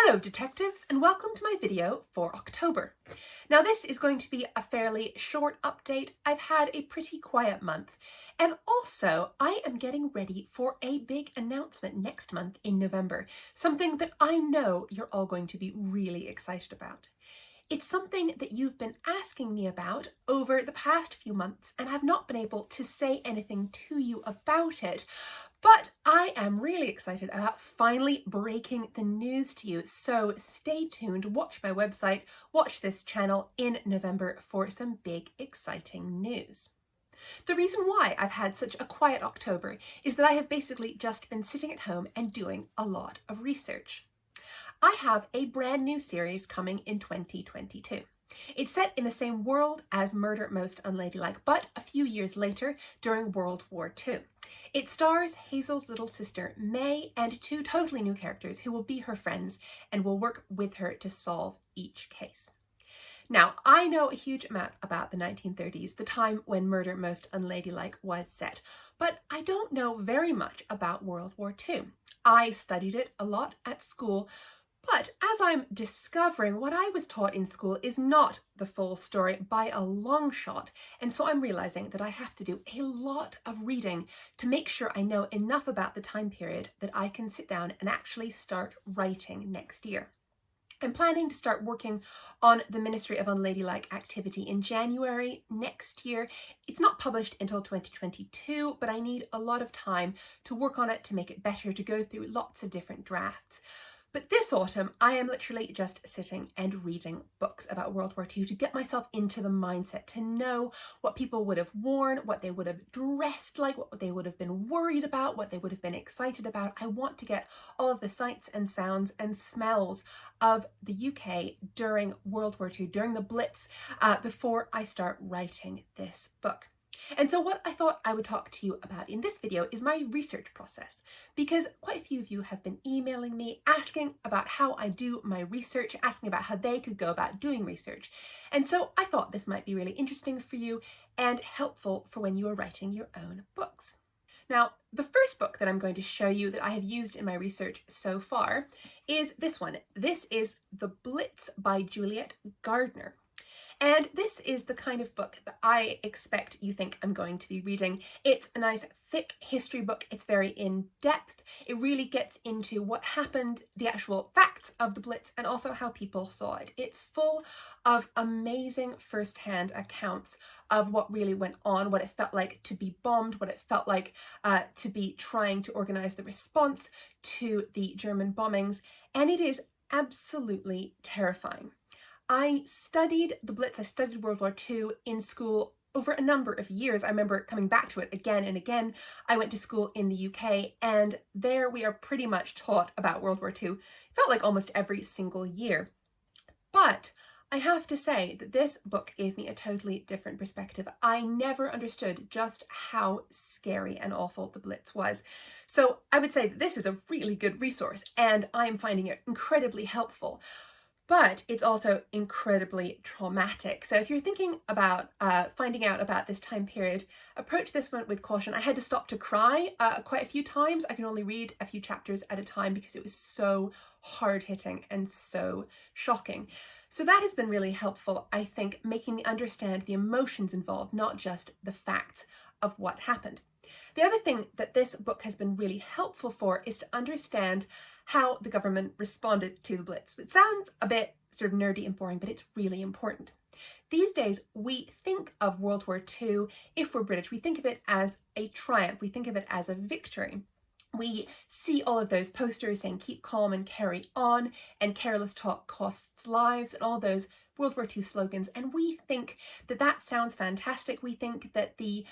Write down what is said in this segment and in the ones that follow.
Hello detectives, and welcome to my video for October. Now this is going to be a fairly short update. I've had a pretty quiet month, and also I am getting ready for a big announcement next month in November, something that I know you're all going to be really excited about. It's something that you've been asking me about over the past few months, and I've not been able to say anything to you about it. But I am really excited about finally breaking the news to you, so stay tuned, watch my website, watch this channel in November for some big exciting news. The reason why I've had such a quiet October is that I have basically just been sitting at home and doing a lot of research. I have a brand new series coming in 2022. It's set in the same world as Murder Most Unladylike, but a few years later during World War II. It stars Hazel's little sister May and two totally new characters who will be her friends and will work with her to solve each case. Now, I know a huge amount about the 1930s, the time when Murder Most Unladylike was set, but I don't know very much about World War II. I studied it a lot at school, but as I'm discovering, what I was taught in school is not the full story by a long shot, and so I'm realizing that I have to do a lot of reading to make sure I know enough about the time period that I can sit down and actually start writing next year. I'm planning to start working on the Ministry of Unladylike Activity in January next year. It's not published until 2022, but I need a lot of time to work on it, to make it better, to go through lots of different drafts. But this autumn, I am literally just sitting and reading books about World War II to get myself into the mindset, to know what people would have worn, what they would have dressed like, what they would have been worried about, what they would have been excited about. I want to get all of the sights and sounds and smells of the UK during World War II, during the Blitz, before I start writing this book. And so what I thought I would talk to you about in this video is my research process, because quite a few of you have been emailing me asking about how I do my research, asking about how they could go about doing research. And so I thought this might be really interesting for you and helpful for when you are writing your own books. Now, the first book that I'm going to show you that I have used in my research so far is this one. This is The Blitz by Juliet Gardiner. And this is the kind of book that I expect you think I'm going to be reading. It's a nice thick history book. It's very in-depth. It really gets into what happened, the actual facts of the Blitz, and also how people saw it. It's full of amazing first-hand accounts of what really went on, what it felt like to be bombed, what it felt like to be trying to organize the response to the German bombings, and it is absolutely terrifying. I studied the Blitz, I studied World War II in school over a number of years. I remember coming back to it again and again. I went to school in the UK, and there we are pretty much taught about World War II. It felt like almost every single year. But I have to say that this book gave me a totally different perspective. I never understood just how scary and awful the Blitz was. So I would say that this is a really good resource, and I'm finding it incredibly helpful. But it's also incredibly traumatic. So if you're thinking about finding out about this time period, approach this one with caution. I had to stop to cry quite a few times. I can only read a few chapters at a time because it was so hard-hitting and so shocking. So that has been really helpful, I think, making me understand the emotions involved, not just the facts of what happened. The other thing that this book has been really helpful for is to understand how the government responded to the Blitz. It sounds a bit sort of nerdy and boring, but it's really important. These days, we think of World War II, if we're British, we think of it as a triumph. We think of it as a victory. We see all of those posters saying keep calm and carry on, and careless talk costs lives, and all those World War II slogans, and we think that that sounds fantastic. We think that the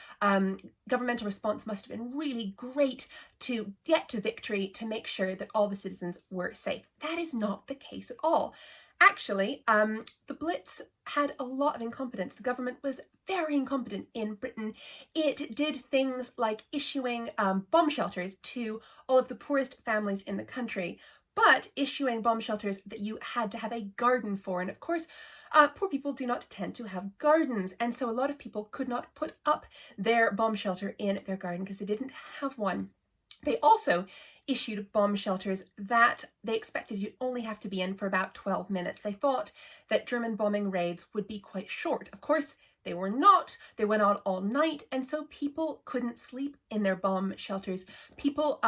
governmental response must have been really great to get to victory, to make sure that all the citizens were safe. That is not the case at all. Actually, the Blitz had a lot of incompetence. The government was very incompetent in Britain. It did things like issuing bomb shelters to all of the poorest families in the country, but issuing bomb shelters that you had to have a garden for. And of course, poor people do not tend to have gardens, and so a lot of people could not put up their bomb shelter in their garden because they didn't have one. They also issued bomb shelters that they expected you'd only have to be in for about 12 minutes. They thought that German bombing raids would be quite short. Of course, they were not. They went on all night, and so people couldn't sleep in their bomb shelters. People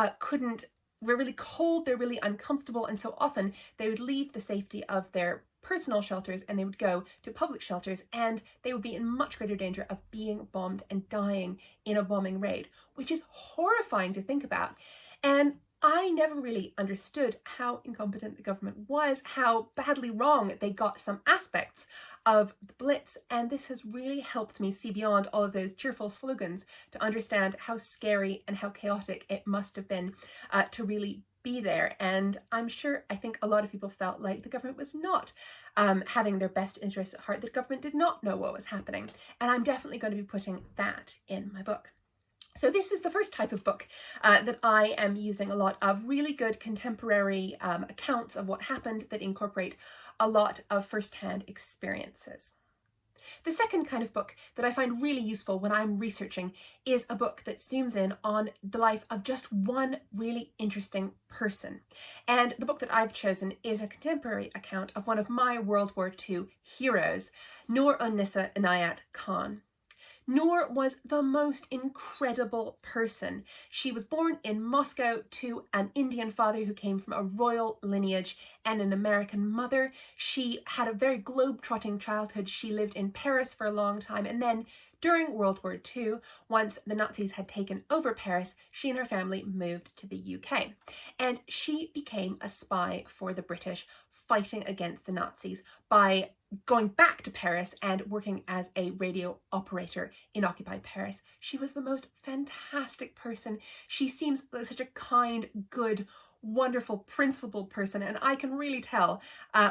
were really cold, they're really uncomfortable, and so often they would leave the safety of their personal shelters and they would go to public shelters, and they would be in much greater danger of being bombed and dying in a bombing raid, which is horrifying to think about. And I never really understood how incompetent the government was, how badly wrong they got some aspects of the Blitz, and this has really helped me see beyond all of those cheerful slogans to understand how scary and how chaotic it must have been to really be there. And I think a lot of people felt like the government was not having their best interests at heart. The government did not know what was happening, and I'm definitely going to be putting that in my book. So this is the first type of book that I am using a lot of really good contemporary accounts of what happened that incorporate a lot of first-hand experiences. The second kind of book that I find really useful when I'm researching is a book that zooms in on the life of just one really interesting person. And the book that I've chosen is a contemporary account of one of my World War II heroes, Noor-un-Nissa Inayat Khan. Noor was the most incredible person. She was born in Moscow to an Indian father who came from a royal lineage and an American mother. She had a very globe-trotting childhood. She lived in Paris for a long time, and then during World War II, once the Nazis had taken over Paris, she and her family moved to the UK. And she became a spy for the British, fighting against the Nazis by going back to Paris and working as a radio operator in occupied Paris. She was the most fantastic person. She seems like such a kind, good, wonderful, principled person, and I can really tell,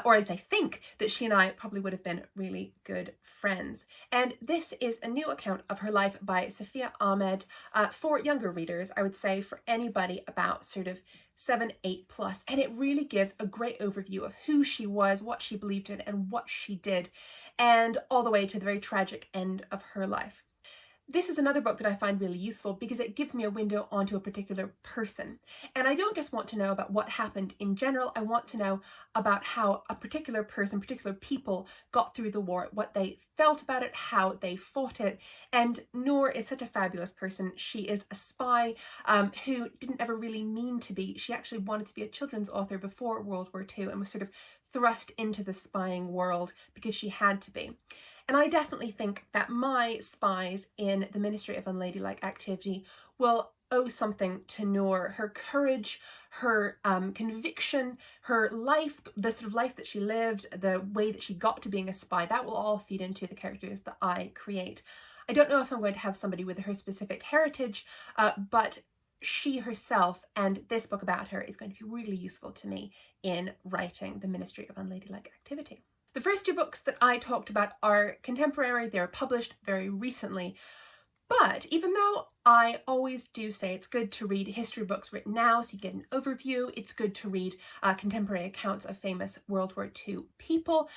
or I think, that she and I probably would have been really good friends. And this is a new account of her life by Sufiya Ahmed for younger readers, I would say, for anybody about sort of 7, 8 plus, and it really gives a great overview of who she was, what she believed in, and what she did, and all the way to the very tragic end of her life. This is another book that I find really useful because it gives me a window onto a particular person. And I don't just want to know about what happened in general, I want to know about how a particular person, particular people got through the war, what they felt about it, how they fought it. And Noor is such a fabulous person. She is a spy who didn't ever really mean to be. She actually wanted to be a children's author before World War II and was sort of thrust into the spying world because she had to be. And I definitely think that my spies in the Ministry of Unladylike Activity will owe something to Noor. Her courage, her conviction, her life, the sort of life that she lived, the way that she got to being a spy, that will all feed into the characters that I create. I don't know if I'm going to have somebody with her specific heritage, but she herself and this book about her is going to be really useful to me in writing the Ministry of Unladylike Activity. The first two books that I talked about are contemporary, they're published very recently, but even though I always do say it's good to read history books written now so you get an overview, it's good to read contemporary accounts of famous World War II people,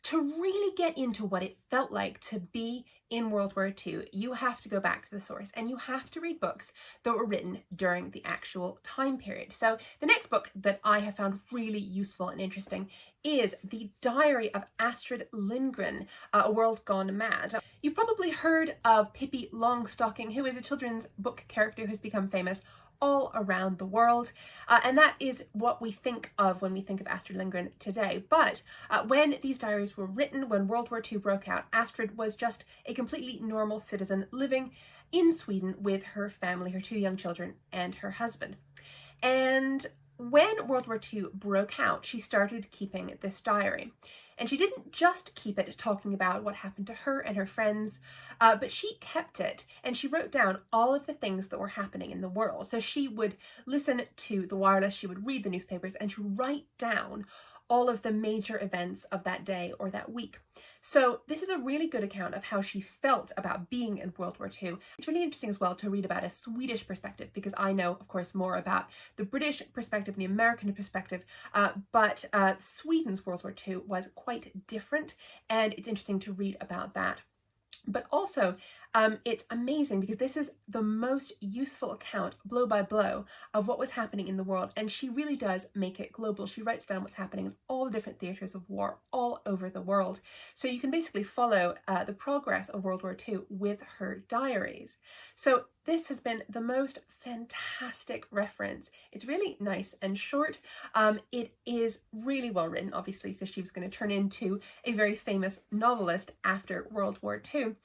to really get into what it felt like to be in World War II, you have to go back to the source and you have to read books that were written during the actual time period. So the next book that I have found really useful and interesting is The Diary of Astrid Lindgren, A World Gone Mad. You've probably heard of Pippi Longstocking, who is a children's book character who's become famous all around the world, and that is what we think of when we think of Astrid Lindgren today. But when these diaries were written, when World War II broke out, Astrid was just a completely normal citizen living in Sweden with her family, her 2 young children, and her husband. And when World War II broke out, she started keeping this diary. And she didn't just keep it talking about what happened to her and her friends, but she kept it and she wrote down all of the things that were happening in the world. So she would listen to the wireless, she would read the newspapers, and she would write down all of the major events of that day or that week. So this is a really good account of how she felt about being in World War II. It's really interesting as well to read about a Swedish perspective, because I know, of course, more about the British perspective, the American perspective, but Sweden's World War II was quite different, and it's interesting to read about that. But also, It's amazing because this is the most useful account, blow by blow, of what was happening in the world, and she really does make it global. She writes down what's happening in all the different theatres of war all over the world. So you can basically follow the progress of World War II with her diaries. So this has been the most fantastic reference. It's really nice and short. It is really well written, obviously, because she was going to turn into a very famous novelist after World War II.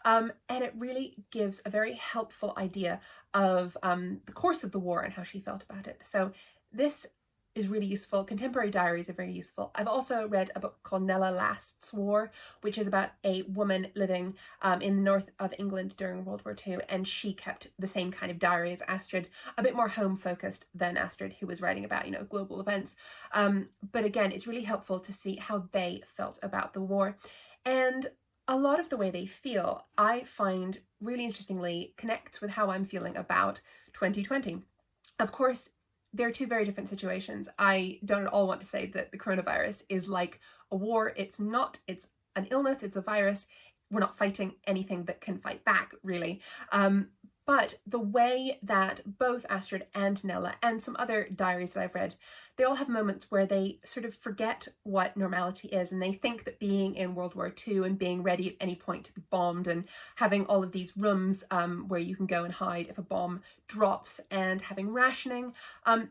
And it really gives a very helpful idea of the course of the war and how she felt about it. So this is really useful. Contemporary diaries are very useful. I've also read a book called Nella Last's War, which is about a woman living in the north of England during World War II, and she kept the same kind of diary as Astrid, a bit more home focused than Astrid, who was writing about, you know, global events. But again, it's really helpful to see how they felt about the war. And a lot of the way they feel, I find really interestingly connects with how I'm feeling about 2020. Of course, there are two very different situations. I don't at all want to say that the coronavirus is like a war. It's not. It's an illness. It's a virus. We're not fighting anything that can fight back, really. But the way that both Astrid and Nella and some other diaries that I've read, they all have moments where they sort of forget what normality is, and they think that being in World War II and being ready at any point to be bombed and having all of these rooms where you can go and hide if a bomb drops and having rationing,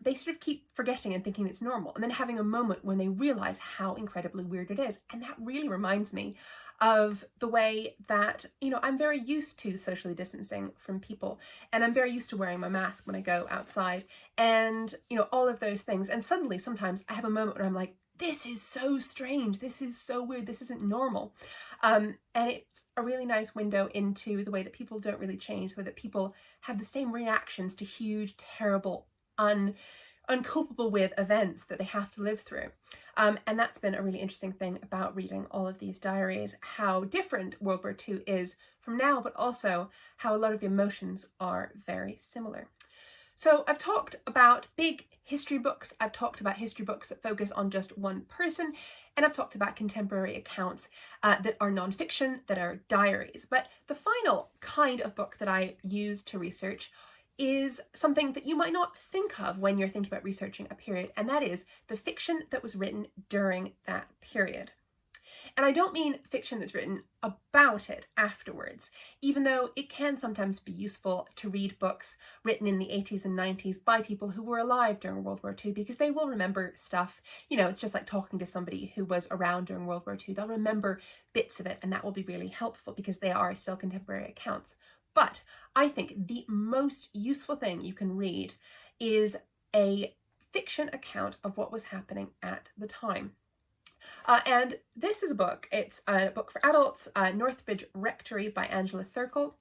they sort of keep forgetting and thinking it's normal, and then having a moment when they realize how incredibly weird it is. And that really reminds me of the way that, you know, I'm very used to socially distancing from people, and I'm very used to wearing my mask when I go outside, and, you know, all of those things. And suddenly sometimes I have a moment where I'm like, this is so strange, this is so weird, this isn't normal. And it's a really nice window into the way that people don't really change, the way that people have the same reactions to huge, terrible, uncopable with events that they have to live through. And that's been a really interesting thing about reading all of these diaries, how different World War II is from now, but also how a lot of the emotions are very similar. So I've talked about big history books, I've talked about history books that focus on just one person, and I've talked about contemporary accounts that are non-fiction, that are diaries. But the final kind of book that I use to research is something that you might not think of when you're thinking about researching a period, and that is the fiction that was written during that period. And I don't mean fiction that's written about it afterwards, even though it can sometimes be useful to read books written in the 80s and 90s by people who were alive during World War II, because they will remember stuff. You know, it's just like talking to somebody who was around during World War II. They'll remember bits of it, and that will be really helpful because they are still contemporary accounts. But I think the most useful thing you can read is a fiction account of what was happening at the time. And this is a book. It's a book for adults, Northbridge Rectory by Angela Thirkell.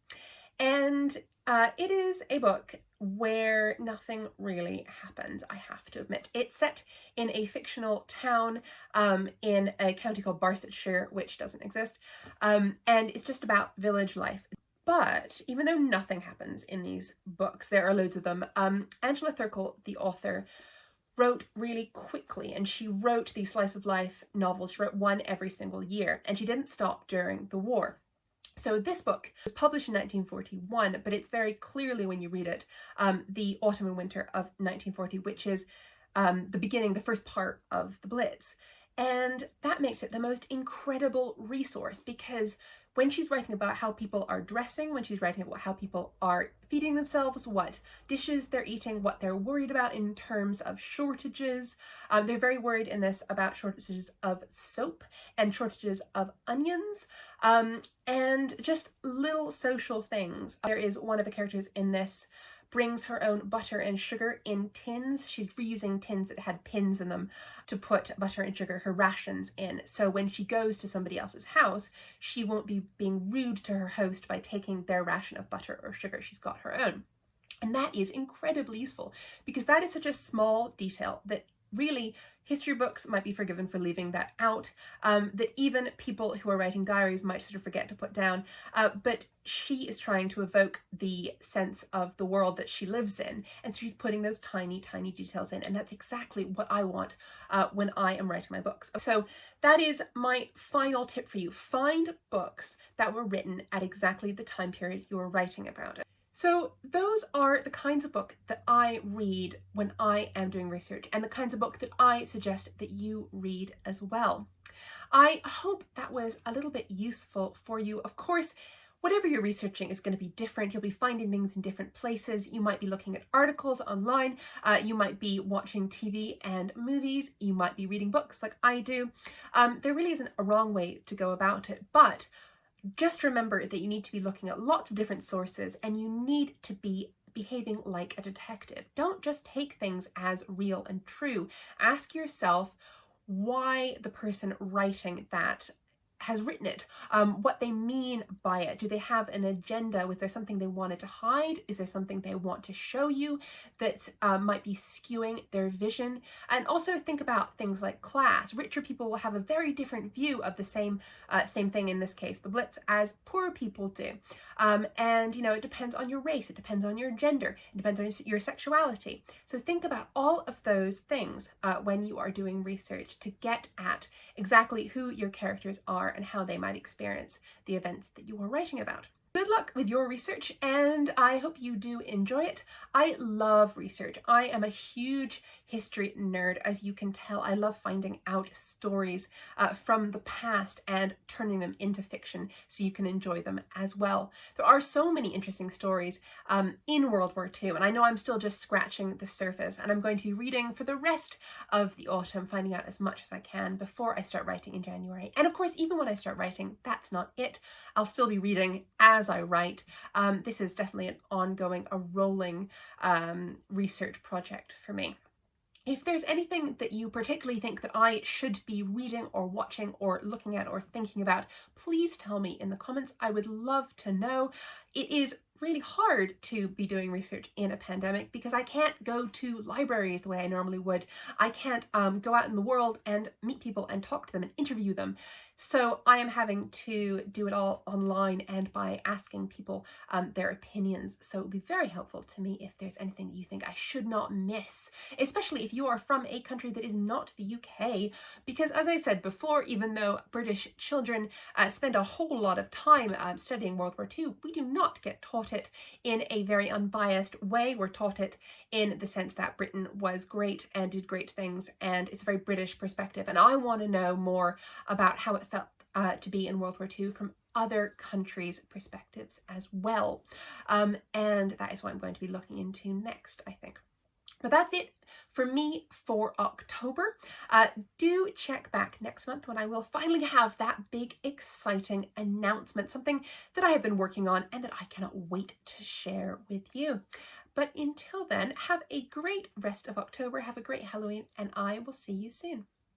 And it is a book where nothing really happens, I have to admit. It's set in a fictional town in a county called Barsetshire, which doesn't exist. And it's just about village life. But even though nothing happens in these books, there are loads of them, Angela Thirkell, the author, wrote really quickly, and she wrote these slice of life novels. She wrote one every single year, and she didn't stop during the war. So this book was published in 1941, but it's very clearly, when you read it, the autumn and winter of 1940, which is the beginning, the first part of the Blitz. And that makes it the most incredible resource, because when she's writing about how people are dressing, when she's writing about how people are feeding themselves, what dishes they're eating, what they're worried about in terms of shortages. They're very worried in this about shortages of soap and shortages of onions, and just little social things. There is one of the characters in this brings her own butter and sugar in tins. She's reusing tins that had pins in them to put butter and sugar, her rations, in. So when she goes to somebody else's house, she won't be being rude to her host by taking their ration of butter or sugar. She's got her own. And that is incredibly useful, because that is such a small detail that really history books might be forgiven for leaving that out, that even people who are writing diaries might sort of forget to put down, but she is trying to evoke the sense of the world that she lives in, and so she's putting those tiny, tiny details in, and that's exactly what I want when I am writing my books. So that is my final tip for you. Find books that were written at exactly the time period you were writing about it. So those are the kinds of book that I read when I am doing research, and the kinds of book that I suggest that you read as well. I hope that was a little bit useful for you. Of course, whatever you're researching is going to be different. You'll be finding things in different places. You might be looking at articles online. You might be watching TV and movies. You might be reading books like I do. There really isn't a wrong way to go about it, but just remember that you need to be looking at lots of different sources, and you need to be behaving like a detective. Don't just take things as real and true. Ask yourself why the person writing that has written it, what they mean by it. Do they have an agenda? Was there something they wanted to hide? Is there something they want to show you that might be skewing their vision? And also think about things like class. Richer people will have a very different view of the same thing, in this case, the Blitz, as poorer people do. And you know, it depends on your race, it depends on your gender, it depends on your sexuality. So think about all of those things when you are doing research to get at exactly who your characters are and how they might experience the events that you are writing about. Good luck with your research, and I hope you do enjoy it. I love research. I am a huge history nerd, as you can tell. I love finding out stories from the past and turning them into fiction so you can enjoy them as well. There are so many interesting stories in World War II, and I know I'm still just scratching the surface, and I'm going to be reading for the rest of the autumn, finding out as much as I can before I start writing in January. And of course, even when I start writing, that's not it. I'll still be reading as I write. This is definitely an ongoing, a rolling research project for me. If there's anything that you particularly think that I should be reading or watching or looking at or thinking about, please tell me in the comments. I would love to know. It is really hard to be doing research in a pandemic because I can't go to libraries the way I normally would. I can't go out in the world and meet people and talk to them and interview them. So I am having to do it all online and by asking people their opinions. So it would be very helpful to me if there's anything that you think I should not miss, especially if you are from a country that is not the UK. Because as I said before, even though British children spend a whole lot of time studying World War II, we do not get taught it in a very unbiased way. We're taught it in the sense that Britain was great and did great things, and it's a very British perspective. And I want to know more about how it felt to be in World War II from other countries' perspectives as well. And that is what I'm going to be looking into next, I think. But that's it for me for October. Do check back next month when I will finally have that big, exciting announcement, something that I have been working on and that I cannot wait to share with you. But until then, have a great rest of October, have a great Halloween, and I will see you soon.